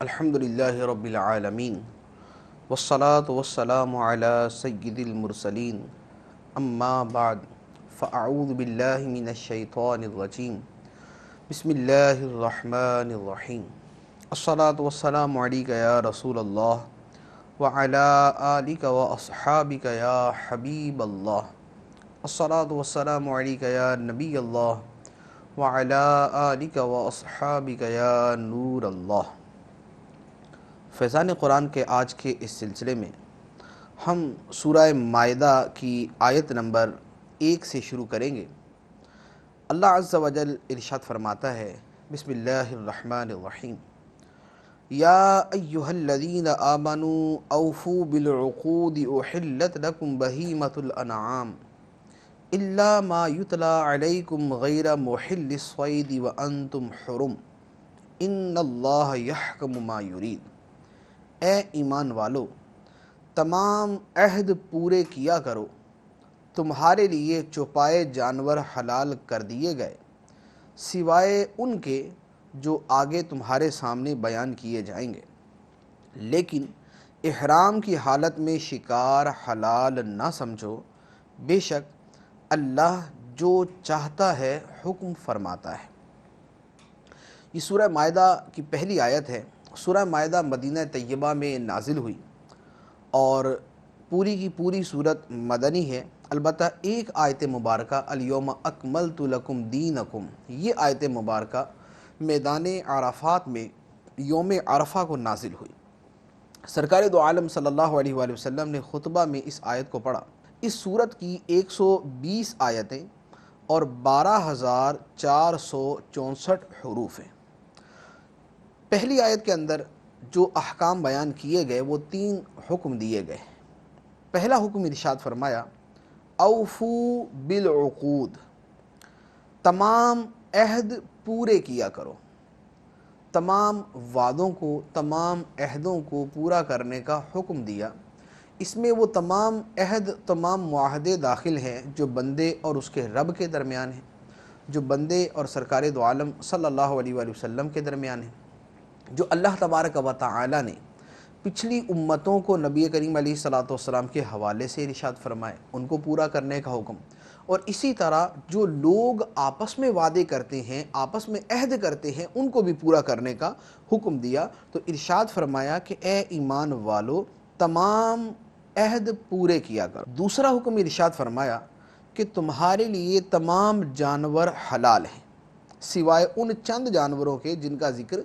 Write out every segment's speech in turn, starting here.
الحمدللہ رب العالمین والصلاة والسلام علی سید المرسلین اما بعد فاعوذ باللہ من الشیطان الرجیم بسم اللہ الرحمن الرحیم الصلاة والسلام علیک یا رسول اللہ وعلی آلک واصحابک یا حبیب اللہ الصلاة والسلام علیک یا نبی اللہ وعلی آلک واصحابک یا نور اللہ۔ فیضان قرآن کے آج کے اس سلسلے میں ہم سورہ مائدہ کی آیت نمبر 1 سے شروع کریں گے۔ اللہ عز و جل ارشاد فرماتا ہے، بسم اللہ الرحمن الرحیم، یا ایہا الذین آمنوا اوفوا بالعقود احلت لکم بہیمۃ الانعام الا ما یتلی علیکم غیر محل الصید وانتم حرم ان اللہ یحکم ما یرید۔ اے ایمان والو، تمام عہد پورے کیا کرو، تمہارے لیے چوپائے جانور حلال کر دیے گئے سوائے ان کے جو آگے تمہارے سامنے بیان کیے جائیں گے، لیکن احرام کی حالت میں شکار حلال نہ سمجھو، بے شک اللہ جو چاہتا ہے حکم فرماتا ہے۔ یہ سورہ مائدہ کی پہلی آیت ہے۔ سورہ مائدہ مدینہ طیبہ میں نازل ہوئی اور پوری کی پوری صورت مدنی ہے، البتہ ایک آیت مبارکہ الیوم اکملت لکم دینکم، یہ آیت مبارکہ میدان عرفات میں یوم عرفہ کو نازل ہوئی۔ سرکار دو عالم صلی اللہ علیہ وآلہ وسلم نے خطبہ میں اس آیت کو پڑھا۔ اس صورت کی 120 آیتیں اور 12,464 حروف ہیں۔ پہلی آیت کے اندر جو احکام بیان کیے گئے وہ 3 حکم دیے گئے۔ پہلا حکم ارشاد فرمایا، اوفو بالعقود، تمام عہد پورے کیا کرو، تمام وعدوں کو، تمام عہدوں کو پورا کرنے کا حکم دیا۔ اس میں وہ تمام عہد، تمام معاہدے داخل ہیں جو بندے اور اس کے رب کے درمیان ہیں، جو بندے اور سرکار دو عالم صلی اللہ علیہ وآلہ وسلم کے درمیان ہیں، جو اللہ تبارک و تعالی نے پچھلی امتوں کو نبی کریم علیہ الصلوۃ والسلام کے حوالے سے ارشاد فرمائے، ان کو پورا کرنے کا حکم، اور اسی طرح جو لوگ آپس میں وعدے کرتے ہیں، آپس میں عہد کرتے ہیں، ان کو بھی پورا کرنے کا حکم دیا۔ تو ارشاد فرمایا کہ اے ایمان والو، تمام عہد پورے کیا کرو۔ دوسرا حکم ارشاد فرمایا کہ تمہارے لیے تمام جانور حلال ہیں سوائے ان چند جانوروں کے جن کا ذکر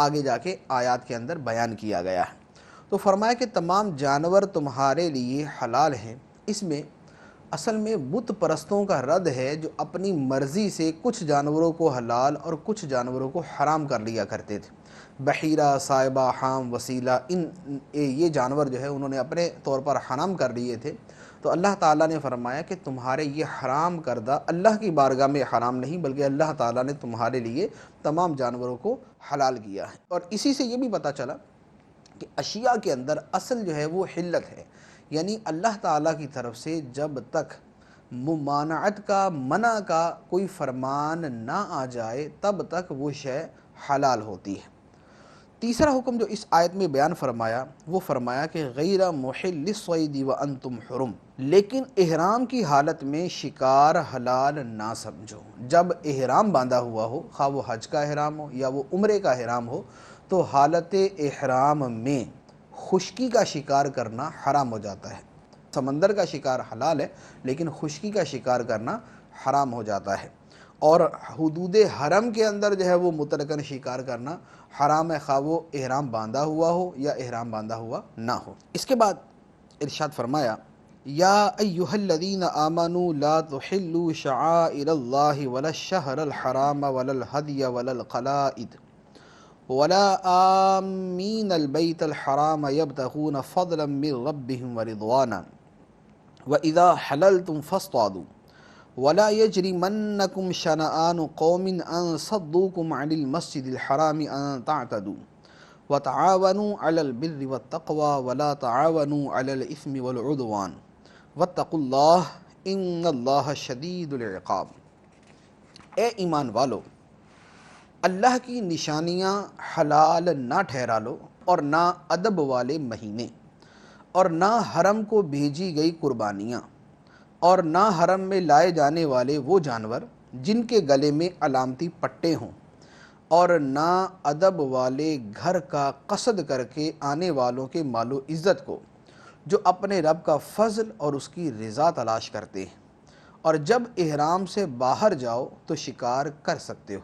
آگے جا کے آیات کے اندر بیان کیا گیا ہے۔ تو فرمایا کہ تمام جانور تمہارے لیے حلال ہیں۔ اس میں اصل میں بت پرستوں کا رد ہے جو اپنی مرضی سے کچھ جانوروں کو حلال اور کچھ جانوروں کو حرام کر لیا کرتے تھے۔ بحیرہ، صائبہ، حام، وسیلہ، یہ جانور جو ہے انہوں نے اپنے طور پر حرام کر لیے تھے۔ تو اللہ تعالیٰ نے فرمایا کہ تمہارے یہ حرام کردہ اللہ کی بارگاہ میں حرام نہیں، بلکہ اللہ تعالیٰ نے تمہارے لیے تمام جانوروں کو حلال کیا ہے۔ اور اسی سے یہ بھی پتہ چلا کہ اشیاء کے اندر اصل جو ہے وہ حلت ہے، یعنی اللہ تعالیٰ کی طرف سے جب تک ممانعت کا، منع کا کوئی فرمان نہ آ جائے تب تک وہ شے حلال ہوتی ہے۔ تیسرا حکم جو اس آیت میں بیان فرمایا وہ فرمایا کہ غیر محل الصید وانتم حرم، لیکن احرام کی حالت میں شکار حلال نہ سمجھو۔ جب احرام باندھا ہوا ہو، خواہ وہ حج کا احرام ہو یا وہ عمرے کا احرام ہو، تو حالت احرام میں خشکی کا شکار کرنا حرام ہو جاتا ہے۔ سمندر کا شکار حلال ہے لیکن خشکی کا شکار کرنا حرام ہو جاتا ہے، اور حدود حرم کے اندر جو ہے وہ مطلقاً شکار کرنا حرام ہے، خواہ وہ احرام باندھا ہوا ہو یا احرام باندھا ہوا نہ ہو۔ اس کے بعد ارشاد فرمایا، یا ایہا الذین آمنوا لا تحلوا شعائر اللہ ولا الشہر الحرام ولا الہدی ولا القلائد ولا آمین البیت الحرام یبتغون فضلا من ربہم ورضوانا وَإِذَا حَلَلْتُمْ فَاصْطَادُوا وَلَا يَجْرِمَنَّكُمْ شَنَآنُ قَوْمٍ أَن صَدُّوكُمْ عَنِ الْمَسْجِدِ الْحَرَامِ أَن تَعْتَدُوا وَتَعَاوَنُوا عَلَى الْبِرِّ وَالتَّقْوَى وَلَا تَعَاوَنُوا عَلَى الْإِثْمِ وَالْعُدْوَانِ وَاتَّقُوا اللَّهَ إِنَّ اللَّهَ شَدِيدُ الْعِقَابِ۔ اے ایمان والو، اللہ کی نشانیاں حلال نہ ٹھہرا لو اور نہ ادب والے مہینے اور نہ حرم کو بھیجی گئی قربانیاں اور نہ حرم میں لائے جانے والے وہ جانور جن کے گلے میں علامتی پٹے ہوں اور نہ ادب والے گھر کا قصد کر کے آنے والوں کے مال و عزت کو جو اپنے رب کا فضل اور اس کی رضا تلاش کرتے ہیں، اور جب احرام سے باہر جاؤ تو شکار کر سکتے ہو،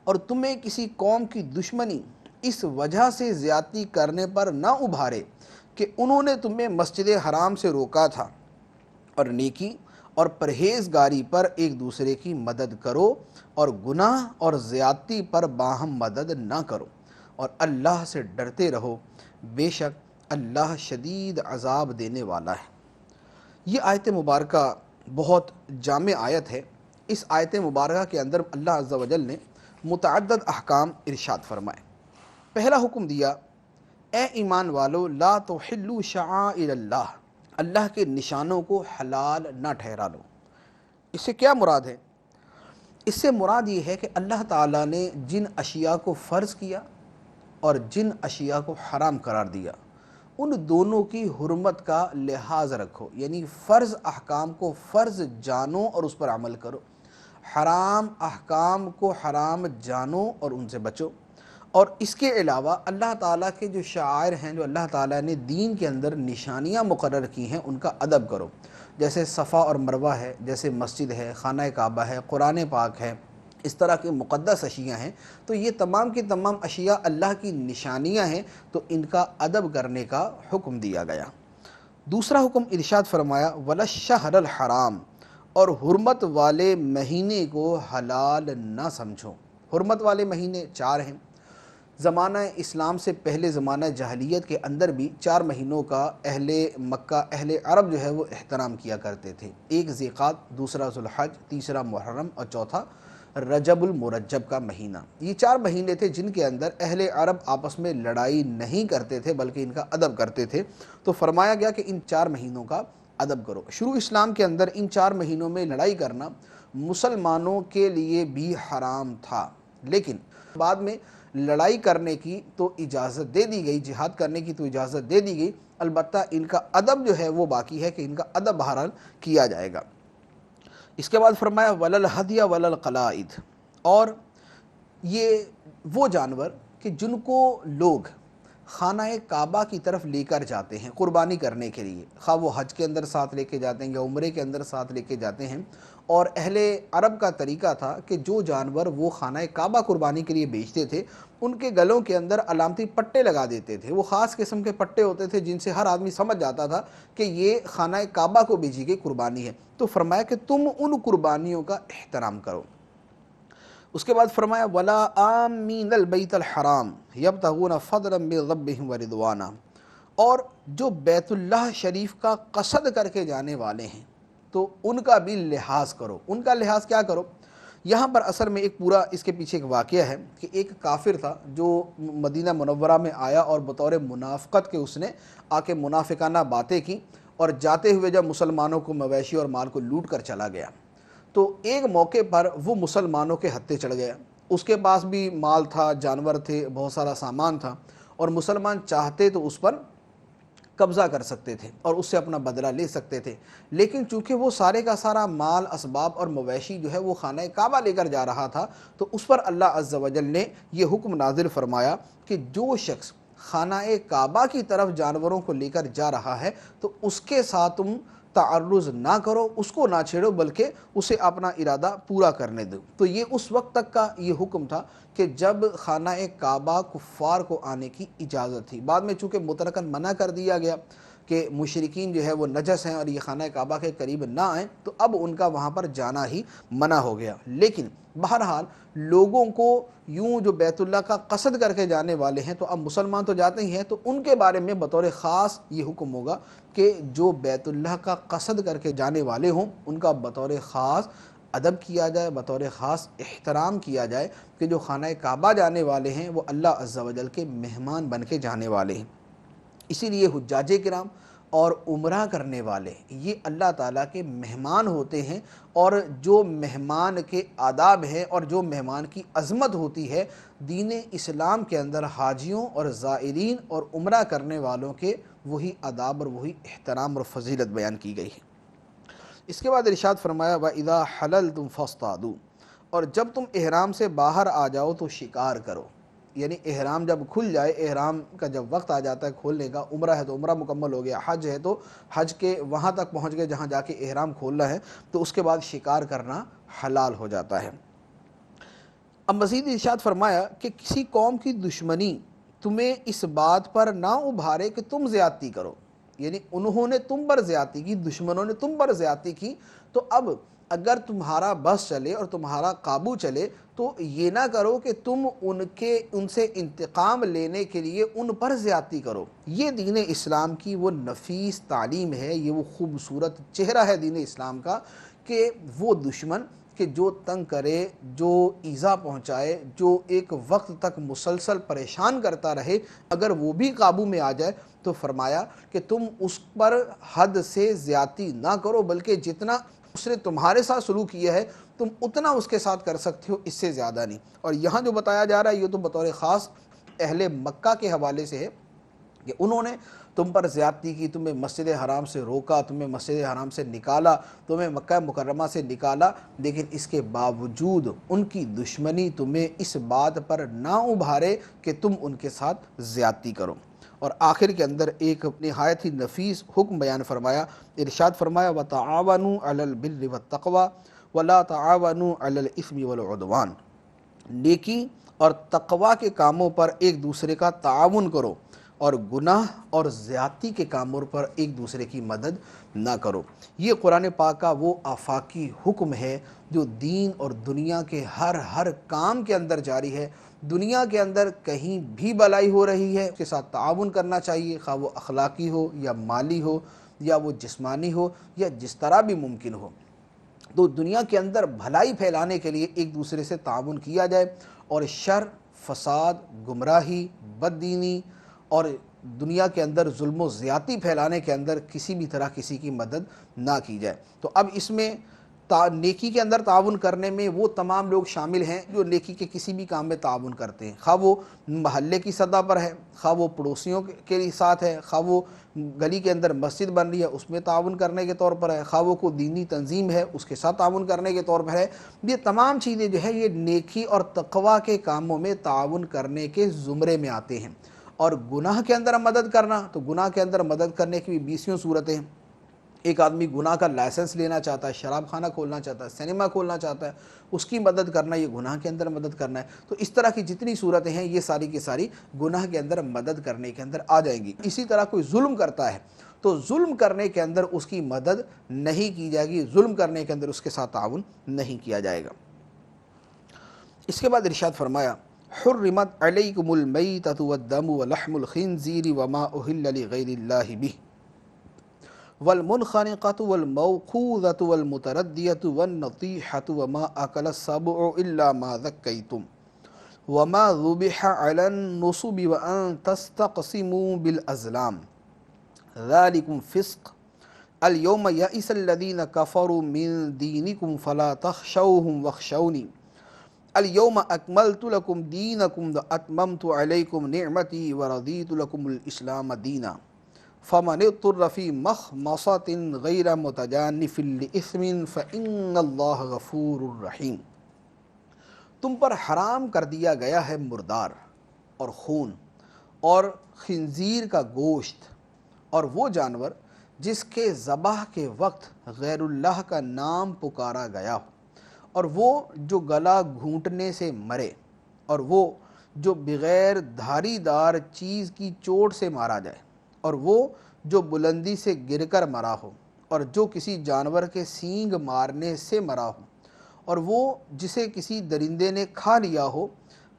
اور تمہیں کسی قوم کی دشمنی اس وجہ سے زیادتی کرنے پر نہ ابھارے کہ انہوں نے تمہیں مسجد حرام سے روکا تھا، اور نیکی اور پرہیزگاری پر ایک دوسرے کی مدد کرو اور گناہ اور زیادتی پر باہم مدد نہ کرو، اور اللہ سے ڈرتے رہو، بے شک اللہ شدید عذاب دینے والا ہے۔ یہ آیت مبارکہ بہت جامع آیت ہے۔ اس آیت مبارکہ کے اندر اللہ عز و جل نے متعدد احکام ارشاد فرمائے۔ پہلا حکم دیا، اے ایمان والو لا تحلوا شعائر اللہ، اللہ کے نشانوں کو حلال نہ ٹھہرا لو۔ اس سے کیا مراد ہے؟ اس سے مراد یہ ہے کہ اللہ تعالیٰ نے جن اشیاء کو فرض کیا اور جن اشیاء کو حرام قرار دیا، ان دونوں کی حرمت کا لحاظ رکھو، یعنی فرض احکام کو فرض جانو اور اس پر عمل کرو، حرام احکام کو حرام جانو اور ان سے بچو۔ اور اس کے علاوہ اللہ تعالیٰ کے جو شعائر ہیں، جو اللہ تعالیٰ نے دین کے اندر نشانیاں مقرر کی ہیں، ان کا ادب کرو، جیسے صفا اور مروہ ہے، جیسے مسجد ہے، خانہ کعبہ ہے، قرآن پاک ہے، اس طرح کی مقدس اشیاء ہیں۔ تو یہ تمام کی تمام اشیاء اللہ کی نشانیاں ہیں، تو ان کا ادب کرنے کا حکم دیا گیا۔ دوسرا حکم ارشاد فرمایا وَلَلشَّهْرَ الْحَرَامِ، اور حرمت والے مہینے کو حلال نہ سمجھو۔ حرمت والے مہینے 4 ہیں۔ زمانہ اسلام سے پہلے زمانہ جاہلیت کے اندر بھی 4 مہینوں کا اہل مکہ، اہل عرب جو ہے وہ احترام کیا کرتے تھے۔ ایک ذی القعدہ، دوسرا ذو الحج، تیسرا محرم اور چوتھا رجب المرجب کا مہینہ۔ یہ 4 مہینے تھے جن کے اندر اہل عرب آپس میں لڑائی نہیں کرتے تھے بلکہ ان کا ادب کرتے تھے۔ تو فرمایا گیا کہ ان 4 مہینوں کا ادب کرو۔ شروع اسلام کے اندر ان 4 مہینوں میں لڑائی کرنا مسلمانوں کے لیے بھی حرام تھا، لیکن بعد میں لڑائی کرنے کی تو اجازت دے دی گئی، جہاد کرنے کی تو اجازت دے دی گئی، البتہ ان کا ادب جو ہے وہ باقی ہے کہ ان کا ادب بہرحال کیا جائے گا۔ اس کے بعد فرمایا وَلَلْهَدْيَ وَلَلْقَلَائِدَ، اور یہ وہ جانور کہ جن کو لوگ خانہ کعبہ کی طرف لے کر جاتے ہیں قربانی کرنے کے لیے، خواہ وہ حج کے اندر ساتھ لے کے جاتے ہیں یا عمرے کے اندر ساتھ لے کے جاتے ہیں۔ اور اہل عرب کا طریقہ تھا کہ جو جانور وہ خانہ کعبہ قربانی کے لیے بیچتے تھے، ان کے گلوں کے اندر علامتی پٹے لگا دیتے تھے۔ وہ خاص قسم کے پٹے ہوتے تھے جن سے ہر آدمی سمجھ جاتا تھا کہ یہ خانہ کعبہ کو بیچی گئی قربانی ہے۔ تو فرمایا کہ تم ان قربانیوں کا احترام کرو۔ اس کے بعد فرمایا وَلَا آمِّنَ الْبَيْتَ الْحَرَامِ يَبْتَغُونَ فَضْلًا مِّن رَّبِّهِمْ وَرِضْوَانًا، اور جو بیت اللہ شریف کا قصد کر کے جانے والے ہیں تو ان کا بھی لحاظ کرو۔ ان کا لحاظ کیا کرو؟ یہاں پر اثر میں ایک پورا اس کے پیچھے ایک واقعہ ہے کہ ایک کافر تھا جو مدینہ منورہ میں آیا اور بطور منافقت کے اس نے آ کے منافقانہ باتیں کی، اور جاتے ہوئے جب مسلمانوں کو مویشی اور مال کو لوٹ کر چلا گیا، تو ایک موقع پر وہ مسلمانوں کے ہتھے چڑھ گیا۔ اس کے پاس بھی مال تھا، جانور تھے، بہت سارا سامان تھا، اور مسلمان چاہتے تو اس پر قبضہ کر سکتے تھے اور اس سے اپنا بدلہ لے سکتے تھے، لیکن چونکہ وہ سارے کا سارا مال، اسباب اور مویشی جو ہے وہ خانہ کعبہ لے کر جا رہا تھا، تو اس پر اللہ عز و جل نے یہ حکم نازل فرمایا کہ جو شخص خانہ کعبہ کی طرف جانوروں کو لے کر جا رہا ہے تو اس کے ساتھ تم تعرض نہ کرو، اس کو نہ چھیڑو، بلکہ اسے اپنا ارادہ پورا کرنے دو۔ تو یہ اس وقت تک کا یہ حکم تھا کہ جب خانہ کعبہ کفار کو آنے کی اجازت تھی۔ بعد میں چونکہ مطلقاً منع کر دیا گیا کہ مشرکین جو ہے وہ نجس ہیں اور یہ خانہ کعبہ کے قریب نہ آئیں، تو اب ان کا وہاں پر جانا ہی منع ہو گیا۔ لیکن بہرحال لوگوں کو یوں جو بیت اللہ کا قصد کر کے جانے والے ہیں، تو اب مسلمان تو جاتے ہی ہیں، تو ان کے بارے میں بطور خاص یہ حکم ہوگا کہ جو بیت اللہ کا قصد کر کے جانے والے ہوں ان کا بطور خاص ادب کیا جائے، بطور خاص احترام کیا جائے کہ جو خانہ کعبہ جانے والے ہیں وہ اللہ عز و جل کے مہمان بن کے جانے والے ہیں۔ اسی لیے حجاج کرام اور عمرہ کرنے والے یہ اللہ تعالیٰ کے مہمان ہوتے ہیں، اور جو مہمان کے آداب ہیں اور جو مہمان کی عظمت ہوتی ہے دین اسلام کے اندر حاجیوں اور زائرین اور عمرہ کرنے والوں کے وہی آداب اور وہی احترام اور فضیلت بیان کی گئی ہے۔ اس کے بعد ارشاد فرمایا وَإِذَا حَلَلْتُمْ فَاصْطَادُوا، اور جب تم احرام سے باہر آ جاؤ تو شکار کرو، یعنی احرام جب کھل جائے، احرام کا جب وقت آ جاتا ہے کھولنے کا، عمرہ ہے تو عمرہ مکمل ہو گیا، حج ہے تو حج کے وہاں تک پہنچ گئے جہاں جا کے احرام کھولنا ہے، تو اس کے بعد شکار کرنا حلال ہو جاتا ہے۔ اب مزید ارشاد فرمایا کہ کسی قوم کی دشمنی تمہیں اس بات پر نہ ابھارے کہ تم زیادتی کرو، یعنی انہوں نے تم پر زیادتی کی، دشمنوں نے تم پر زیادتی کی، تو اب اگر تمہارا بس چلے اور تمہارا قابو چلے تو یہ نہ کرو کہ تم ان سے انتقام لینے کے لیے ان پر زیادتی کرو۔ یہ دین اسلام کی وہ نفیس تعلیم ہے، یہ وہ خوبصورت چہرہ ہے دین اسلام کا، کہ وہ دشمن کہ جو تنگ کرے، جو ایذا پہنچائے، جو ایک وقت تک مسلسل پریشان کرتا رہے، اگر وہ بھی قابو میں آ جائے تو فرمایا کہ تم اس پر حد سے زیادتی نہ کرو، بلکہ جتنا اس نے تمہارے ساتھ سلوک کیا ہے تم اتنا اس کے ساتھ کر سکتے ہو، اس سے زیادہ نہیں۔ اور یہاں جو بتایا جا رہا ہے یہ تو بطور خاص اہل مکہ کے حوالے سے ہے کہ انہوں نے تم پر زیادتی کی، تمہیں مسجد حرام سے روکا، تمہیں مسجد حرام سے نکالا، تمہیں مکہ مکرمہ سے نکالا، لیکن اس کے باوجود ان کی دشمنی تمہیں اس بات پر نہ ابھارے کہ تم ان کے ساتھ زیادتی کرو۔ اور آخر کے اندر ایک نہایت ہی نفیس حکم بیان فرمایا، ارشاد فرمایا وَتَعَاوَنُوا عَلَى الْبِرِّ وَالتَّقْوَى وَلَا تَعَاوَنُوا عَلَى الْإِثْمِ وَالْعُدْوَانِ، نیکی اور تقوی کے کاموں پر ایک دوسرے کا تعاون کرو، اور گناہ اور زیادتی کے کاموں پر ایک دوسرے کی مدد نہ کرو۔ یہ قرآن پاک کا وہ آفاقی حکم ہے جو دین اور دنیا کے ہر کام کے اندر جاری ہے۔ دنیا کے اندر کہیں بھی بلائی ہو رہی ہے اس کے ساتھ تعاون کرنا چاہیے، خواہ وہ اخلاقی ہو یا مالی ہو یا وہ جسمانی ہو یا جس طرح بھی ممکن ہو۔ تو دنیا کے اندر بھلائی پھیلانے کے لیے ایک دوسرے سے تعاون کیا جائے، اور شر، فساد، گمراہی، بددینی اور دنیا کے اندر ظلم و زیادتی پھیلانے کے اندر کسی بھی طرح کسی کی مدد نہ کی جائے۔ تو اب اس میں نیکی کے اندر تعاون کرنے میں وہ تمام لوگ شامل ہیں جو نیکی کے کسی بھی کام میں تعاون کرتے ہیں، خواہ وہ محلے کی سطح پر ہے، خواہ وہ پڑوسیوں کے ساتھ ہے، خواہ وہ گلی کے اندر مسجد بن رہی ہے اس میں تعاون کرنے کے طور پر ہے، خواہ وہ کوئی دینی تنظیم ہے اس کے ساتھ تعاون کرنے کے طور پر ہے۔ یہ تمام چیزیں جو ہے یہ نیکی اور تقوی کے کاموں میں تعاون کرنے کے زمرے میں آتے ہیں۔ اور گناہ کے اندر مدد کرنا، تو گناہ کے اندر مدد کرنے کی بھی 20 صورتیں ہیں۔ ایک آدمی گناہ کا لائسنس لینا چاہتا ہے، شراب خانہ کھولنا چاہتا ہے، سینما کھولنا چاہتا ہے، اس کی مدد کرنا یہ گناہ کے اندر مدد کرنا ہے۔ تو اس طرح کی جتنی صورتیں ہیں یہ ساری کی ساری گناہ کے اندر مدد کرنے کے اندر آ جائیں گی۔ اسی طرح کوئی ظلم کرتا ہے تو ظلم کرنے کے اندر اس کی مدد نہیں کی جائے گی، ظلم کرنے کے اندر اس کے ساتھ تعاون نہیں کیا جائے گا۔ اس کے بعد ارشاد فرمایا حرمت علیکم المیتۃ والدم ولحم الخنزیر وما اہل لغیر اللہ بہ والمنخنقۃ والموقوذۃ والمتردیۃ والنطیحۃ وما اکل السبع الا ما ذکیتم وما ذبح علی النصب وان تستقسموا بالازلام ذلکم فسق اليوم یئس الذین کفروا من دینکم فلا تخشوہم واخشونی اليوم اکملت لکم دینکم واتممت علیکم نعمتی ورضیت لکم الاسلام دینا فمن اضطر فی مخمصۃ غیر متجانف لإثم فإن اللہ غفور رحیم۔ تم پر حرام کر دیا گیا ہے مردار اور خون اور خنزیر کا گوشت اور وہ جانور جس کے ذبح کے وقت غیر اللہ کا نام پکارا گیا ہو، اور وہ جو گلا گھونٹنے سے مرے، اور وہ جو بغیر دھاری دار چیز کی چوٹ سے مارا جائے، اور وہ جو بلندی سے گر کر مرا ہو، اور جو کسی جانور کے سینگ مارنے سے مرا ہو، اور وہ جسے کسی درندے نے کھا لیا ہو،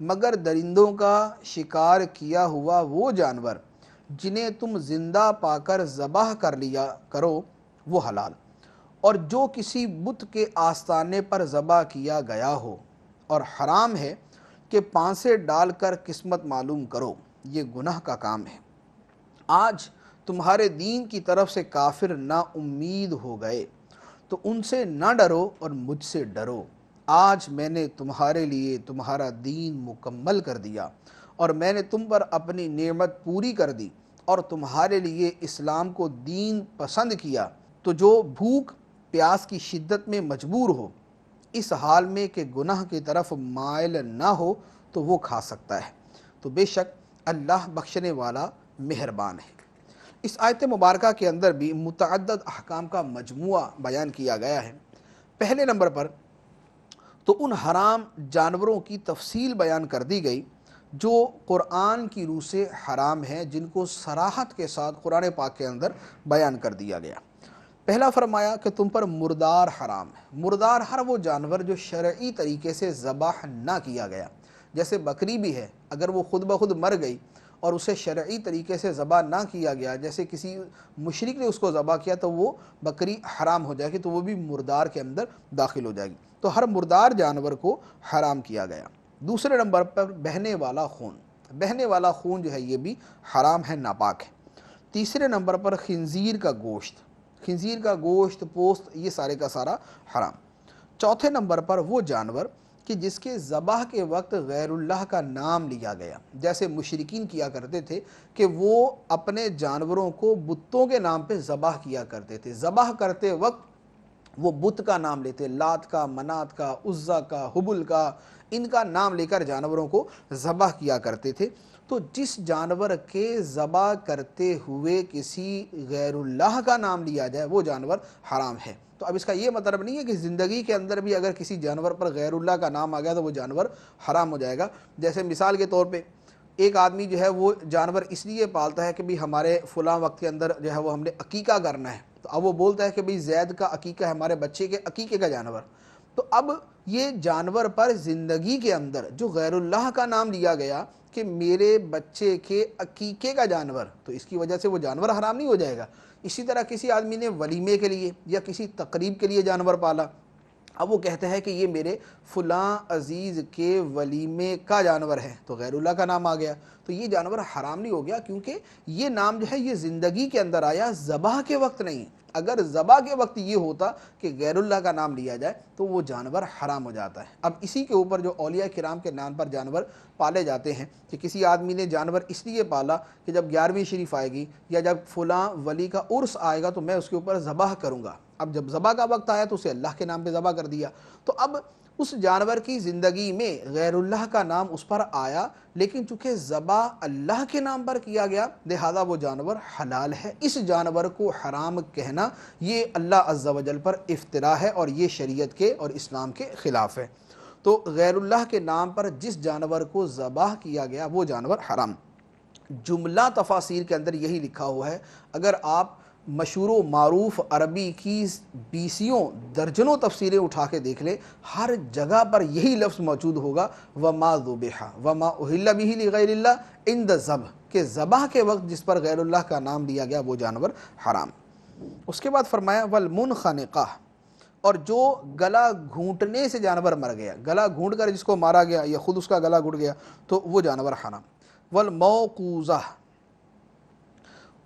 مگر درندوں کا شکار کیا ہوا وہ جانور جنہیں تم زندہ پا کر ذبح کر لیا کرو وہ حلال، اور جو کسی بت کے آستانے پر ذبح کیا گیا ہو، اور حرام ہے کہ پانسے ڈال کر قسمت معلوم کرو، یہ گناہ کا کام ہے۔ آج تمہارے دین کی طرف سے کافر نا امید ہو گئے تو ان سے نہ ڈرو اور مجھ سے ڈرو۔ آج میں نے تمہارے لیے تمہارا دین مکمل کر دیا اور میں نے تم پر اپنی نعمت پوری کر دی اور تمہارے لیے اسلام کو دین پسند کیا۔ تو جو بھوک پیاس کی شدت میں مجبور ہو، اس حال میں کہ گناہ کی طرف مائل نہ ہو، تو وہ کھا سکتا ہے۔ تو بے شک اللہ بخشنے والا مہربان ہے۔ اس آیت مبارکہ کے اندر بھی متعدد احکام کا مجموعہ بیان کیا گیا ہے۔ پہلے نمبر پر تو ان حرام جانوروں کی تفصیل بیان کر دی گئی جو قرآن کی روح سے حرام ہیں، جن کو صراحت کے ساتھ قرآن پاک کے اندر بیان کر دیا گیا۔ پہلا فرمایا کہ تم پر مردار حرام ہے۔ مردار ہر وہ جانور جو شرعی طریقے سے ذبح نہ کیا گیا، جیسے بکری بھی ہے، اگر وہ خود بخود مر گئی اور اسے شرعی طریقے سے ذبح نہ کیا گیا، جیسے کسی مشرک نے اس کو ذبح کیا، تو وہ بکری حرام ہو جائے گی، تو وہ بھی مردار کے اندر داخل ہو جائے گی۔ تو ہر مردار جانور کو حرام کیا گیا۔ دوسرے نمبر پر بہنے والا خون، بہنے والا خون جو ہے یہ بھی حرام ہے، ناپاک ہے۔ تیسرے نمبر پر خنزیر کا گوشت، خنزیر کا گوشت، پوست، یہ سارے کا سارا حرام۔ چوتھے نمبر پر وہ جانور کہ جس کے ذبح کے وقت غیر اللہ کا نام لیا گیا، جیسے مشرکین کیا کرتے تھے کہ وہ اپنے جانوروں کو بتوں کے نام پہ ذبح کیا کرتے تھے۔ ذبح کرتے وقت وہ بت کا نام لیتے، لات کا، منات کا، عزا کا، حبل کا، ان کا نام لے کر جانوروں کو ذبح کیا کرتے تھے۔ تو جس جانور کے ذبح کرتے ہوئے کسی غیر اللہ کا نام لیا جائے وہ جانور حرام ہے۔ تو اب اس کا یہ مطلب نہیں ہے کہ زندگی کے اندر بھی اگر کسی جانور پر غیر اللہ کا نام آ گیا تو وہ جانور حرام ہو جائے گا۔ جیسے مثال کے طور پہ ایک آدمی جو ہے وہ جانور اس لیے پالتا ہے کہ بھی ہمارے فلاں وقت کے اندر جو ہے وہ ہم نے عقیقہ کرنا ہے، تو اب وہ بولتا ہے کہ بھی زید کا عقیقہ ہے، ہمارے بچے کے عقیقے کا جانور۔ تو اب یہ جانور پر زندگی کے اندر جو غیر اللہ کا نام لیا گیا کہ میرے بچے کے عقیقے کا جانور، تو اس کی وجہ سے وہ جانور حرام نہیں ہو جائے گا۔ اسی طرح کسی آدمی نے ولیمے کے لیے یا کسی تقریب کے لیے جانور پالا، اب وہ کہتے ہیں کہ یہ میرے فلاں عزیز کے ولیمے کا جانور ہے، تو غیر اللہ کا نام آ گیا، تو یہ جانور حرام نہیں ہو گیا، کیونکہ یہ نام جو ہے یہ زندگی کے اندر آیا، ذبح کے وقت نہیں۔ اگر ذبح کے وقت یہ ہوتا کہ غیر اللہ کا نام لیا جائے تو وہ جانور حرام ہو جاتا ہے۔ اب اسی کے اوپر جو اولیاء کرام کے نام پر جانور پالے جاتے ہیں کہ کسی آدمی نے جانور اس لیے پالا کہ جب 11ویں شریف آئے گی یا جب فلاں ولی کا عرس آئے گا تو میں اس کے اوپر ذبح کروں گا۔ اب جب ذبح کا وقت آیا تو اسے اللہ کے نام پہ ذبح کر دیا، تو اب اس جانور کی زندگی میں غیر اللہ کا نام اس پر آیا، لیکن چونکہ ذبح اللہ کے نام پر کیا گیا لہذا وہ جانور حلال ہے۔ اس جانور کو حرام کہنا یہ اللہ عز و جل پر افتراء ہے اور یہ شریعت کے اور اسلام کے خلاف ہے۔ تو غیر اللہ کے نام پر جس جانور کو ذبح کیا گیا وہ جانور حرام۔ جملہ تفاسیر کے اندر یہی لکھا ہوا ہے، اگر آپ مشہور و معروف عربی کی بیسیوں درجنوں تفسیریں اٹھا کے دیکھ لیں، ہر جگہ پر یہی لفظ موجود ہوگا، وما ذبح وما اہل بہ لغیر اللہ عند ذبح، کہ ذبح کے وقت جس پر غیر اللہ کا نام لیا گیا وہ جانور حرام۔ اس کے بعد فرمایا والمنخنقہ، اور جو گلا گھونٹنے سے جانور مر گیا، گلا گھونٹ کر جس کو مارا گیا یا خود اس کا گلا گھٹ گیا تو وہ جانور حرام۔ والموقوذہ،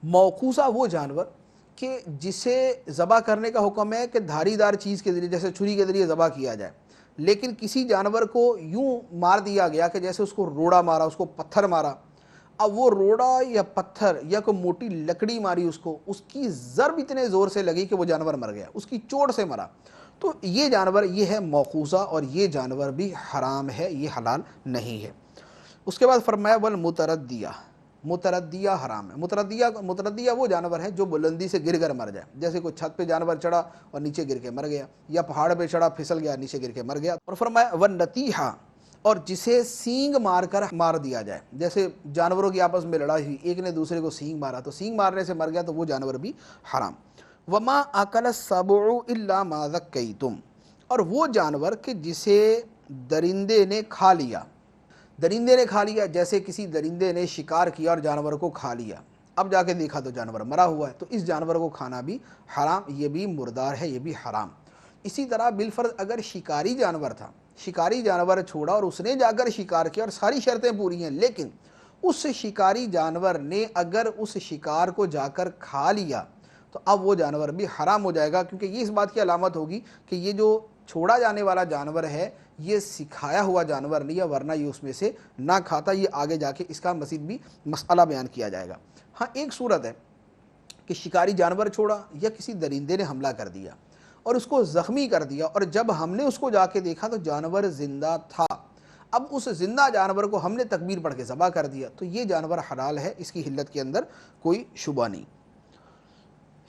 موقوذہ وہ جانور کہ جسے ذبح کرنے کا حکم ہے کہ دھاری دار چیز کے ذریعے، جیسے چھری کے ذریعے ذبح کیا جائے، لیکن کسی جانور کو یوں مار دیا گیا کہ جیسے اس کو روڑا مارا، اس کو پتھر مارا، اب وہ روڑا یا پتھر یا کوئی موٹی لکڑی ماری اس کو، اس کی ضرب اتنے زور سے لگی کہ وہ جانور مر گیا، اس کی چوٹ سے مرا، تو یہ جانور یہ ہے موقوذہ، اور یہ جانور بھی حرام ہے، یہ حلال نہیں ہے۔ اس کے بعد فرمایا والمتردیہ، متردیہ حرام ہے۔ متردیہ وہ جانور ہے جو بلندی سے گر کر مر جائے، جیسے کوئی چھت پہ جانور چڑھا اور نیچے گر کے مر گیا، یا پہاڑ پہ چڑھا پھسل گیا نیچے گر کے مر گیا۔ اور فرمایا والنتیحہ، اور جسے سینگ مار کر مار دیا جائے، جیسے جانوروں کی آپس میں لڑائی ہوئی، ایک نے دوسرے کو سینگ مارا تو سینگ مارنے سے مر گیا تو وہ جانور بھی حرام۔ وما اکل السبع الا ما ذکیتم، اور وہ جانور کہ جسے درندے نے کھا لیا، درندے نے کھا لیا، جیسے کسی درندے نے شکار کیا اور جانور کو کھا لیا، اب جا کے دیکھا تو جانور مرا ہوا ہے، تو اس جانور کو کھانا بھی حرام، یہ بھی مردار ہے، یہ بھی حرام۔ اسی طرح بالفرض اگر شکاری جانور تھا، شکاری جانور چھوڑا اور اس نے جا کر شکار کیا اور ساری شرطیں پوری ہیں، لیکن اس شکاری جانور نے اگر اس شکار کو جا کر کھا لیا تو اب وہ جانور بھی حرام ہو جائے گا، کیونکہ یہ اس بات کی علامت ہوگی کہ یہ جو چھوڑا جانے والا جانور ہے یہ سکھایا ہوا جانور نہیں ہے، ورنہ یہ اس میں سے نہ کھاتا۔ یہ آگے جا کے اس کا مزید بھی مسئلہ بیان کیا جائے گا۔ ہاں ایک صورت ہے کہ شکاری جانور چھوڑا یا کسی درندے نے حملہ کر دیا اور اس کو زخمی کر دیا، اور جب ہم نے اس کو جا کے دیکھا تو جانور زندہ تھا، اب اس زندہ جانور کو ہم نے تکبیر پڑھ کے ذبح کر دیا، تو یہ جانور حلال ہے، اس کی حلت کے اندر کوئی شبہ نہیں۔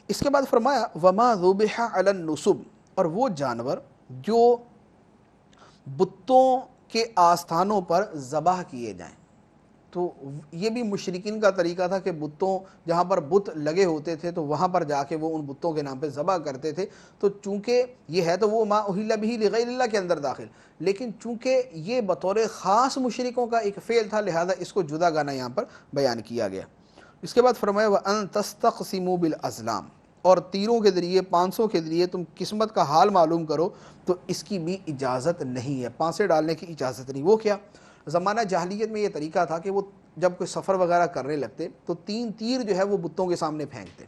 اس کے بعد فرمایا وما ذبح علی النصب، اور وہ جانور جو بتوں کے آستانوں پر ذبح کیے جائیں۔ تو یہ بھی مشرکین کا طریقہ تھا کہ بتوں جہاں پر بت لگے ہوتے تھے تو وہاں پر جا کے وہ ان بتوں کے نام پہ ذبح کرتے تھے، تو چونکہ یہ ہے تو وہ ما اہل بہ لغیر اللہ کے اندر داخل، لیکن چونکہ یہ بطور خاص مشرکوں کا ایک فعل تھا لہذا اس کو جدا گانا یہاں پر بیان کیا گیا۔ اس کے بعد فرمایا وَأَن تَسْتَقْسِمُوا بِالْأَزْلَامِ، اور تیروں کے ذریعے، پانسوں کے ذریعے تم قسمت کا حال معلوم کرو، تو اس کی بھی اجازت نہیں ہے، پانسے ڈالنے کی اجازت نہیں۔ وہ کیا؟ زمانہ جاہلیت میں یہ طریقہ تھا کہ وہ جب کوئی سفر وغیرہ کرنے لگتے تو 3 تیر جو ہے وہ بتوں کے سامنے پھینکتے،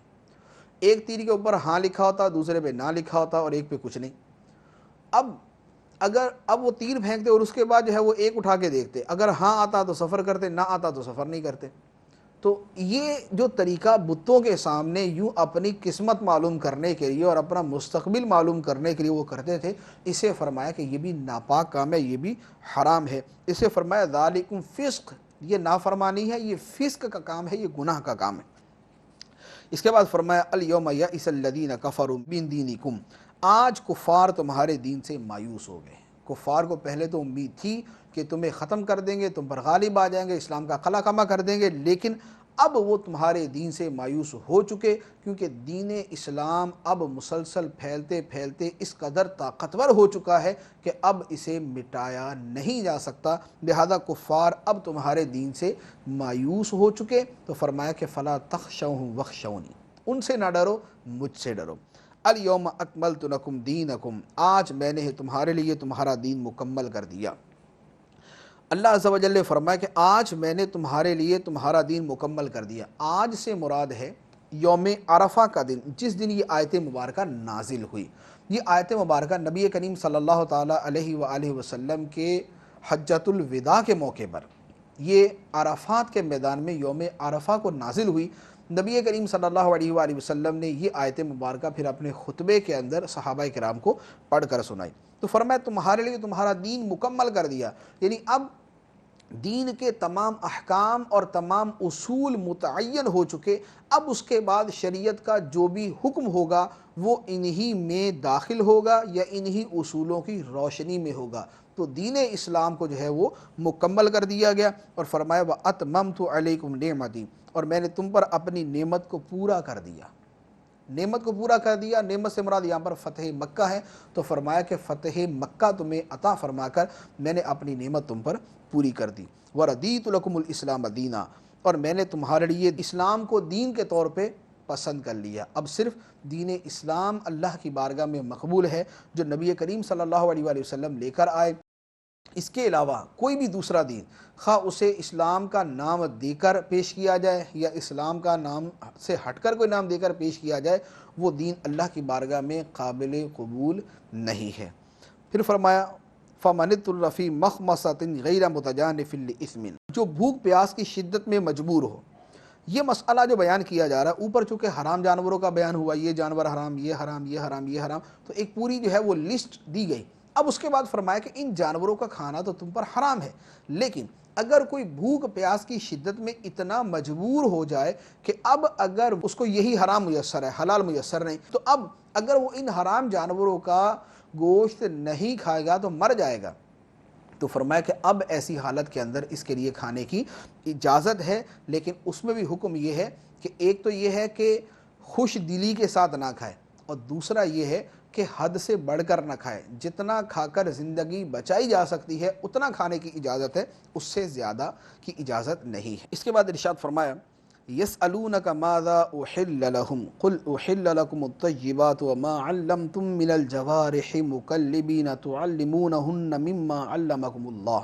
ایک تیر کے اوپر ہاں لکھا ہوتا، دوسرے پہ نہ لکھا ہوتا، اور ایک پہ کچھ نہیں۔ اب وہ تیر پھینکتے اور اس کے بعد جو ہے وہ ایک اٹھا کے دیکھتے، اگر ہاں آتا تو سفر کرتے، نہ آتا تو سفر نہیں کرتے۔ تو یہ جو طریقہ بتوں کے سامنے یوں اپنی قسمت معلوم کرنے کے لیے اور اپنا مستقبل معلوم کرنے کے لیے وہ کرتے تھے، اسے فرمایا کہ یہ بھی ناپاک کام ہے، یہ بھی حرام ہے۔ اسے فرمایا ذالکم فسق، یہ نافرمانی ہے، یہ فسق کا کام ہے، یہ گناہ کا کام ہے۔ اس کے بعد فرمایا الیوم یئس الذین کفروا من دینکم، آج کفار تمہارے دین سے مایوس ہو گئے۔ کفار کو پہلے تو امید تھی کہ تمہیں ختم کر دیں گے، تم پر غالب آ جائیں گے، اسلام کا قلع کما کر دیں گے، لیکن اب وہ تمہارے دین سے مایوس ہو چکے، کیونکہ دین اسلام اب مسلسل پھیلتے پھیلتے اس قدر طاقتور ہو چکا ہے کہ اب اسے مٹایا نہیں جا سکتا، لہذا کفار اب تمہارے دین سے مایوس ہو چکے۔ تو فرمایا کہ فلا تخشوہم واخشونی، ان سے نہ ڈرو، مجھ سے ڈرو۔ الیوم اکملت لکم دینکم، آج میں نے تمہارے لیے تمہارا دین مکمل کر دیا۔ اللہ عز و جل نے فرمایا کہ آج میں نے تمہارے لیے تمہارا دین مکمل کر دیا۔ آج سے مراد ہے یوم عرفہ کا دن، جس دن یہ آیت مبارکہ نازل ہوئی۔ یہ آیت مبارکہ نبی کریم صلی اللہ تعالیٰ علیہ وآلہ وسلم کے حجۃ الوداع کے موقع پر یہ عرفات کے میدان میں یوم عرفہ کو نازل ہوئی۔ نبی کریم صلی اللہ علیہ وآلہ وسلم نے یہ آیت مبارکہ پھر اپنے خطبے کے اندر صحابہ کرام کو پڑھ کر سنائی۔ تو فرمایا تمہارے لیے تمہارا دین مکمل کر دیا، یعنی اب دین کے تمام احکام اور تمام اصول متعین ہو چکے، اب اس کے بعد شریعت کا جو بھی حکم ہوگا وہ انہی میں داخل ہوگا یا انہی اصولوں کی روشنی میں ہوگا۔ تو دین اسلام کو جو ہے وہ مکمل کر دیا گیا، اور فرمایا وَأَتْمَمْتُ عَلَيْكُمْ نِعْمَتِي، اور میں نے تم پر اپنی نعمت کو پورا کر دیا۔ نعمت کو پورا کر دیا، نعمت سے مراد یہاں پر فتح مکہ ہے، تو فرمایا کہ فتح مکہ تمہیں عطا فرما کر میں نے اپنی نعمت تم پر پوری کر دی۔ وَرَضِيتُ لَكُمُ الْإِسْلَامَ دِينًا، اور میں نے تمہارے لیے اسلام کو دین کے طور پہ پسند کر لیا۔ اب صرف دین اسلام اللہ کی بارگاہ میں مقبول ہے جو نبی کریم صلی اللہ علیہ وآلہ وسلم لے کر آئے۔ اس کے علاوہ کوئی بھی دوسرا دین، خواہ اسے اسلام کا نام دے کر پیش کیا جائے یا اسلام کا نام سے ہٹ کر کوئی نام دے کر پیش کیا جائے، وہ دین اللہ کی بارگاہ میں قابل قبول نہیں ہے۔ پھر فرمایا فَمَنِ اضْطُرَّ فِي مَخْمَصَةٍ غَيْرَ مُتَجَانِفٍ لِإِثْمٍ، جو بھوک پیاس کی شدت میں مجبور ہو۔ یہ مسئلہ جو بیان کیا جا رہا ہے، اوپر چونکہ حرام جانوروں کا بیان ہوا، یہ جانور حرام، یہ حرام، یہ حرام، یہ حرام، تو ایک پوری جو ہے وہ لسٹ دی گئی۔ اب اس کے بعد فرمایا کہ ان جانوروں کا کھانا تو تم پر حرام ہے، لیکن اگر کوئی بھوک پیاس کی شدت میں اتنا مجبور ہو جائے کہ اب اگر اس کو یہی حرام میسر ہے، حلال میسر نہیں، تو اب اگر وہ ان حرام جانوروں کا گوشت نہیں کھائے گا تو مر جائے گا، تو فرمایا کہ اب ایسی حالت کے اندر اس کے لیے کھانے کی اجازت ہے، لیکن اس میں بھی حکم یہ ہے کہ ایک تو یہ ہے کہ خوش دلی کے ساتھ نہ کھائے، اور دوسرا یہ ہے کہ حد سے بڑھ کر نہ کھائے۔ جتنا کھا کر زندگی بچائی جا سکتی ہے اتنا کھانے کی اجازت ہے، اس سے زیادہ کی اجازت نہیں ہے۔ اس کے بعد ارشاد فرمایا يَسْأَلُونَكَ مَاذَا أُحِلَّ لَهُمْ قُلْ أُحِلَّ لَكُمُ الطَّيِّبَاتُ وَمَا عَلَّمْتُم مِّنَ الْجَوَارِحِ مُكَلِّبِينَ تُعَلِّمُونَهُنَّ مِمَّا عَلَّمَكُمُ اللَّهُ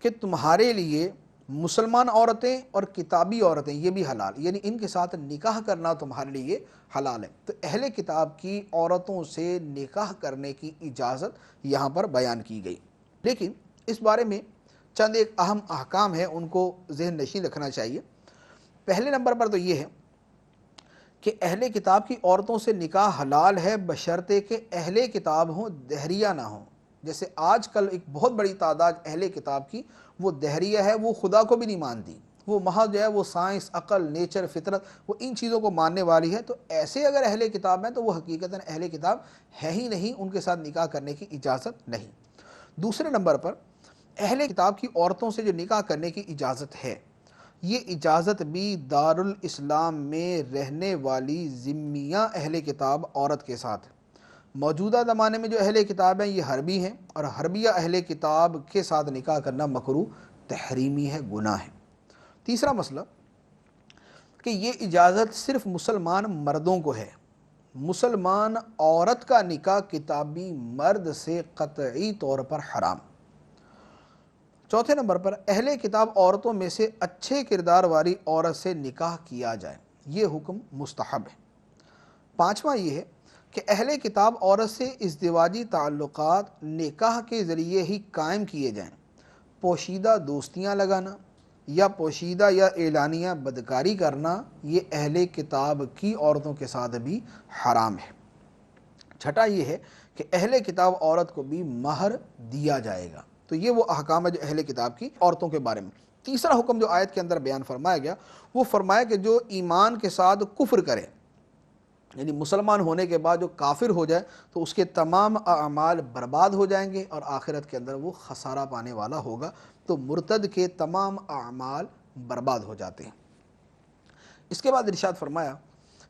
کہ تمہارے لیے مسلمان عورتیں اور کتابی عورتیں یہ بھی حلال، یعنی ان کے ساتھ نکاح کرنا تمہارے لیے حلال ہے۔ تو اہل کتاب کی عورتوں سے نکاح کرنے کی اجازت یہاں پر بیان کی گئی، لیکن اس بارے میں چند ایک اہم احکام ہیں، ان کو ذہن نشین رکھنا چاہیے۔ پہلے نمبر پر تو یہ ہے کہ اہل کتاب کی عورتوں سے نکاح حلال ہے بشرطے کہ اہل کتاب ہوں، دہریہ نہ ہوں۔ جیسے آج کل ایک بہت بڑی تعداد اہل کتاب کی وہ دہریہ ہے، وہ خدا کو بھی نہیں مانتی، وہ محض جو ہے وہ سائنس، عقل، نیچر، فطرت، وہ ان چیزوں کو ماننے والی ہے۔ تو ایسے اگر اہل کتاب ہیں تو وہ حقیقتاً اہل کتاب ہے ہی نہیں، ان کے ساتھ نکاح کرنے کی اجازت نہیں۔ دوسرے نمبر پر اہل کتاب کی عورتوں سے جو نکاح کرنے کی اجازت ہے، یہ اجازت بھی دارالاسلام میں رہنے والی ذمیہ اہل کتاب عورت کے ساتھ۔ موجودہ زمانے میں جو اہل کتاب ہیں یہ حربی ہیں، اور حربیہ اہل کتاب کے ساتھ نکاح کرنا مکروہ تحریمی ہے، گناہ ہے۔ تیسرا مسئلہ کہ یہ اجازت صرف مسلمان مردوں کو ہے، مسلمان عورت کا نکاح کتابی مرد سے قطعی طور پر حرام۔ چوتھے نمبر پر اہل کتاب عورتوں میں سے اچھے کردار والی عورت سے نکاح کیا جائے، یہ حکم مستحب ہے۔ پانچواں یہ ہے کہ اہل کتاب عورت سے ازدواجی تعلقات نکاح کے ذریعے ہی قائم کیے جائیں۔ پوشیدہ دوستیاں لگانا یا پوشیدہ یا اعلانیہ بدکاری کرنا یہ اہل کتاب کی عورتوں کے ساتھ بھی حرام ہے۔ چھٹا یہ ہے کہ اہل کتاب عورت کو بھی مہر دیا جائے گا۔ تو یہ وہ احکام ہے جو اہل کتاب کی عورتوں کے بارے میں۔ تیسرا حکم جو آیت کے اندر بیان فرمایا گیا وہ فرمایا کہ جو ایمان کے ساتھ کفر کرے، یعنی مسلمان ہونے کے بعد جو کافر ہو جائے تو اس کے تمام اعمال برباد ہو جائیں گے اور آخرت کے اندر وہ خسارہ پانے والا ہوگا۔ تو مرتد کے تمام اعمال برباد ہو جاتے ہیں۔ اس کے بعد ارشاد فرمایا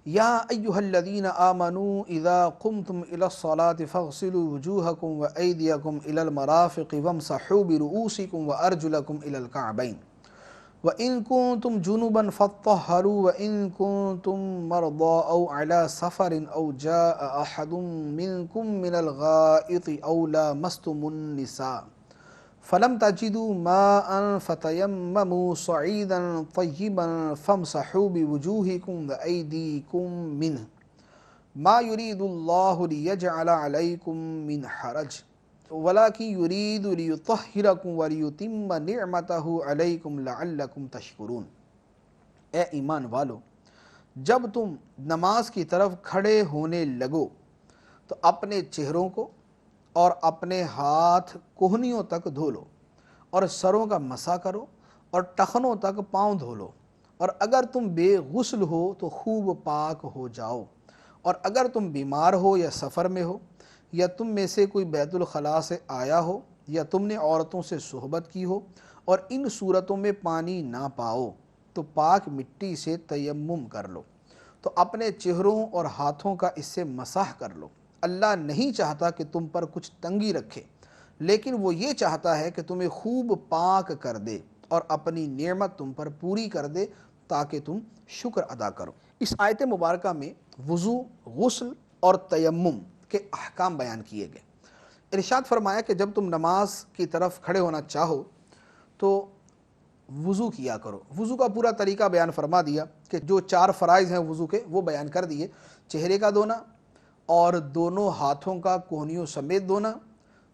یا ایھا الذین آمنوا اذا قمتم الى الصلاة فاغسلوا وجوہکم وایدیکم الى المرافق وامسحوا برؤوسکم وارجلکم الى الکعبین وَإِن كُنتُمْ جُنُبًا فَاطَّهَّرُوا وَإِن كُنتُمْ مَرْضَىٰ أَوْ عَلَىٰ سَفَرٍ أَوْ جَاءَ أَحَدٌ مِّنكُم مِّنَ الْغَائِطِ أَوْ لَامَسْتُمُ النِّسَاءَ فَلَمْ تَجِدُوا مَاءً فَتَيَمَّمُوا صَعِيدًا طَيِّبًا فَامْسَحُوا بِوُجُوهِكُمْ وَأَيْدِيكُمْ مِنْهُ مَا يُرِيدُ اللَّهُ لِيَجْعَلَ عَلَيْكُمْ مِنْ حَرَجٍ وَلَٰكِن يُرِيدُ لِيُطَهِّرَكُمْ وَلِيُتِمَّ نِعْمَتَهُ عَلَيْكُمْ لَعَلَّكُمْ تَشْكُرُونَ۔ اے ایمان والو، جب تم نماز کی طرف کھڑے ہونے لگو تو اپنے چہروں کو اور اپنے ہاتھ کوہنیوں تک دھو لو، اور سروں کا مسح کرو اور ٹخنوں تک پاؤں دھو لو، اور اگر تم بے غسل ہو تو خوب پاک ہو جاؤ، اور اگر تم بیمار ہو یا سفر میں ہو یا تم میں سے کوئی بیت الخلاء سے آیا ہو یا تم نے عورتوں سے صحبت کی ہو اور ان صورتوں میں پانی نہ پاؤ تو پاک مٹی سے تیمم کر لو، تو اپنے چہروں اور ہاتھوں کا اس سے مسح کر لو۔ اللہ نہیں چاہتا کہ تم پر کچھ تنگی رکھے، لیکن وہ یہ چاہتا ہے کہ تمہیں خوب پاک کر دے اور اپنی نعمت تم پر پوری کر دے تاکہ تم شکر ادا کرو۔ اس آیت مبارکہ میں وضو، غسل اور تیمم کے احکام بیان کیے گئے۔ ارشاد فرمایا کہ جب تم نماز کی طرف کھڑے ہونا چاہو تو وضو کیا کرو۔ وضو کا پورا طریقہ بیان فرما دیا کہ جو 4 فرائض ہیں وضو کے وہ بیان کر دیے۔ چہرے کا دھونا اور دونوں ہاتھوں کا کوہنیوں سمیت دھونا،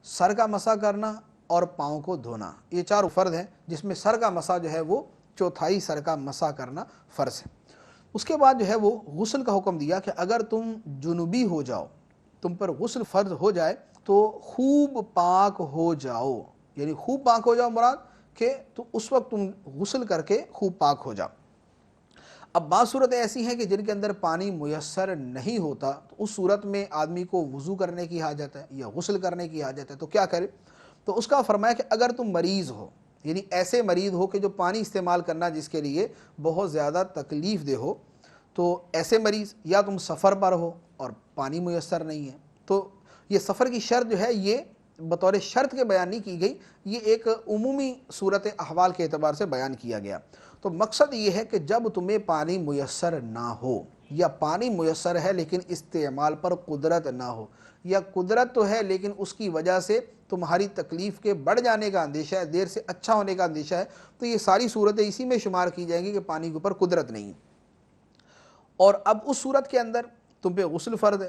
سر کا مسح کرنا اور پاؤں کو دھونا، یہ 4 فرض ہیں، جس میں سر کا مسح جو ہے وہ 1/4 سر کا مسح کرنا فرض ہے۔ اس کے بعد جو ہے وہ غسل کا حکم دیا کہ اگر تم جنوبی ہو جاؤ، تم پر غسل فرض ہو جائے تو خوب پاک ہو جاؤ، یعنی خوب پاک ہو جاؤ مراد کہ تو اس وقت تم غسل کر کے خوب پاک ہو جاؤ۔ اب بعض صورتیں ایسی ہیں کہ جن کے اندر پانی میسر نہیں ہوتا، تو اس صورت میں آدمی کو وضو کرنے کی حاجت ہے یا غسل کرنے کی حاجت ہے، تو کیا کرے؟ تو اس کا فرمایا کہ اگر تم مریض ہو، یعنی ایسے مریض ہو کہ جو پانی استعمال کرنا جس کے لیے بہت زیادہ تکلیف دہ ہو، تو ایسے مریض، یا تم سفر پر ہو اور پانی میسر نہیں ہے، تو یہ سفر کی شرط جو ہے یہ بطور شرط کے بیان نہیں کی گئی، یہ ایک عمومی صورت احوال کے اعتبار سے بیان کیا گیا۔ تو مقصد یہ ہے کہ جب تمہیں پانی میسر نہ ہو، یا پانی میسر ہے لیکن استعمال پر قدرت نہ ہو، یا قدرت تو ہے لیکن اس کی وجہ سے تمہاری تکلیف کے بڑھ جانے کا اندیشہ ہے، دیر سے اچھا ہونے کا اندیشہ ہے، تو یہ ساری صورتیں اسی میں شمار کی جائیں گی کہ پانی کے اوپر قدرت نہیں۔ اور اب اس صورت کے اندر تم پہ غسل فرض ہے،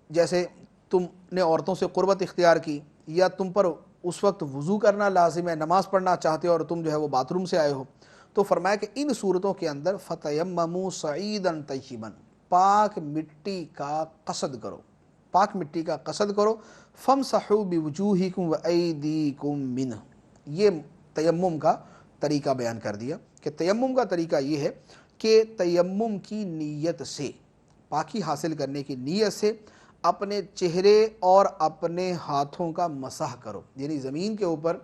جیسے تم نے عورتوں سے قربت اختیار کی، یا تم پر اس وقت وضو کرنا لازم ہے، نماز پڑھنا چاہتے ہو اور تم جو ہے وہ باتھ روم سے آئے ہو، تو فرمایا کہ ان صورتوں کے اندر فَتَيَمَّمُوا صَعِيدًا طَيِّبًا، پاک مٹی کا قصد کرو، پاک مٹی کا قصد کرو، فَامْسَحُوا بِوُجُوهِكُمْ وَأَيْدِيكُمْ مِنْهُ۔ یہ تیمم کا طریقہ بیان کر دیا کہ تیمم کا طریقہ یہ ہے کہ تیمم کی نیت سے، پاکی حاصل کرنے کی نیت سے اپنے چہرے اور اپنے ہاتھوں کا مسح کرو، یعنی زمین کے اوپر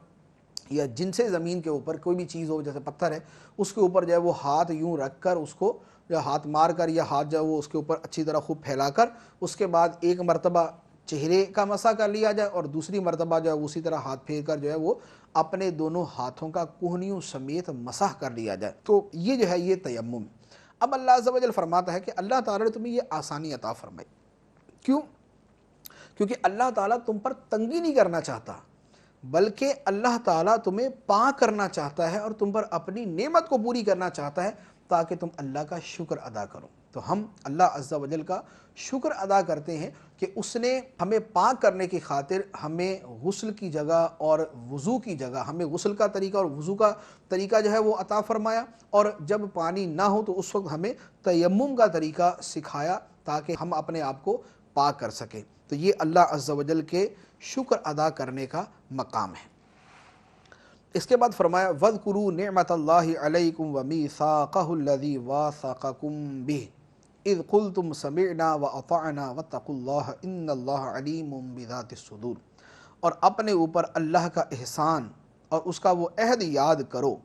یا جن سے زمین کے اوپر کوئی بھی چیز ہو، جیسے پتھر ہے، اس کے اوپر جو ہے وہ ہاتھ یوں رکھ کر اس کو یا ہاتھ مار کر یا ہاتھ جو ہے وہ اس کے اوپر اچھی طرح خوب پھیلا کر، اس کے بعد ایک مرتبہ چہرے کا مسح کر لیا جائے اور دوسری مرتبہ جو ہے اسی طرح ہاتھ پھیر کر جو ہے وہ اپنے دونوں ہاتھوں کا کوہنیوں سمیت مسح کر لیا جائے، تو یہ جو ہے یہ تیمم۔ اب اللہ عز و جل فرماتا ہے کہ اللہ تعالیٰ نے تمہیں یہ آسانی عطا فرمائی، کیوں؟ کیونکہ اللہ تعالیٰ تم پر تنگی نہیں کرنا چاہتا، بلکہ اللہ تعالیٰ تمہیں پاک کرنا چاہتا ہے اور تم پر اپنی نعمت کو پوری کرنا چاہتا ہے تاکہ تم اللہ کا شکر ادا کرو۔ تو ہم اللہ عز و جل کا شکر ادا کرتے ہیں کہ اس نے ہمیں پاک کرنے کی خاطر ہمیں غسل کی جگہ اور وضو کی جگہ، ہمیں غسل کا طریقہ اور وضو کا طریقہ جو ہے وہ عطا فرمایا، اور جب پانی نہ ہو تو اس وقت ہمیں تیمم کا طریقہ سکھایا تاکہ ہم اپنے آپ کو پاک کر سکیں۔ تو یہ اللہ عز و جل کے شکر ادا کرنے کا مقام ہے۔ اس کے بعد فرمایا وَاذْكُرُوا نِعْمَةَ اللَّهِ عَلَيْكُمْ وَمِيثَاقَهُ الَّذِي وَاثَقَكُمْ بِهِ اِذْ قُلْتُمْ سَمِعْنَا وَأَطَعْنَا وَاتَّقُوا اللَّهَ إِنَّ اللَّهَ عَلِيمٌ بِذَاتِ الصُّدُورِ، اور اپنے اوپر اللہ کا احسان اور اس کا وہ عہد یاد کرو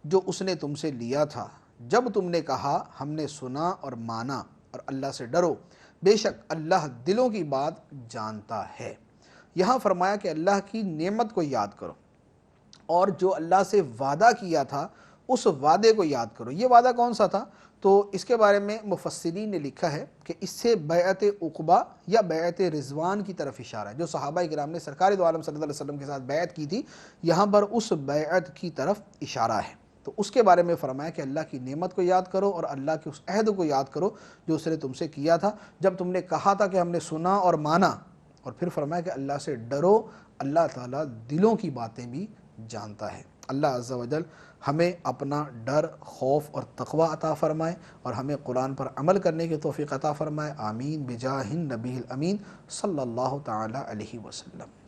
جو اس نے تم سے لیا تھا جب تم نے کہا ہم نے سنا اور مانا، اور اللہ سے ڈرو، بے شک اللہ دلوں کی بات جانتا ہے۔ یہاں فرمایا کہ اللہ کی نعمت کو یاد کرو اور جو اللہ سے وعدہ کیا تھا اس وعدے کو یاد کرو۔ یہ وعدہ کون سا تھا؟ تو اس کے بارے میں مفسرین نے لکھا ہے کہ اس سے بیعت عقبہ یا بیعت رضوان کی طرف اشارہ ہے، جو صحابہ کرام نے سرکار دو عالم صلی اللہ علیہ وسلم کے ساتھ بیعت کی تھی، یہاں پر اس بیعت کی طرف اشارہ ہے۔ تو اس کے بارے میں فرمایا کہ اللہ کی نعمت کو یاد کرو اور اللہ کے اس عہد کو یاد کرو جو اس نے تم سے کیا تھا جب تم نے کہا تھا کہ ہم نے سنا اور مانا، اور پھر فرمایا کہ اللہ سے ڈرو، اللہ تعالیٰ دلوں کی باتیں بھی جانتا ہے۔ اللہ عز و جل ہمیں اپنا ڈر، خوف اور تقوی عطا فرمائے اور ہمیں قرآن پر عمل کرنے کی توفیق عطا فرمائے۔ آمین بجاہ النبی الامین صلی اللہ تعالی علیہ وسلم۔